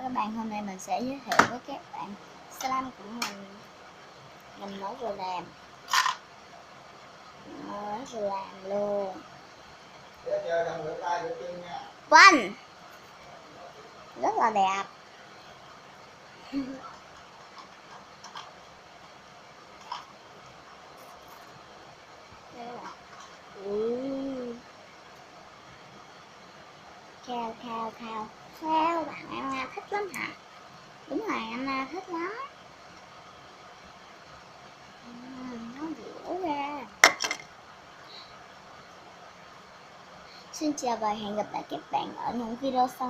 các bạn, hôm nay mình sẽ giới thiệu với các bạn slime của mình mới vừa làm. Mới vừa làm luôn. Vâng, rất là đẹp. Khao bạn Anna thích lắm hả? Đúng rồi, Anna thích lắm. Nó dẻo ra. Xin chào và hẹn gặp lại các bạn ở những video sau.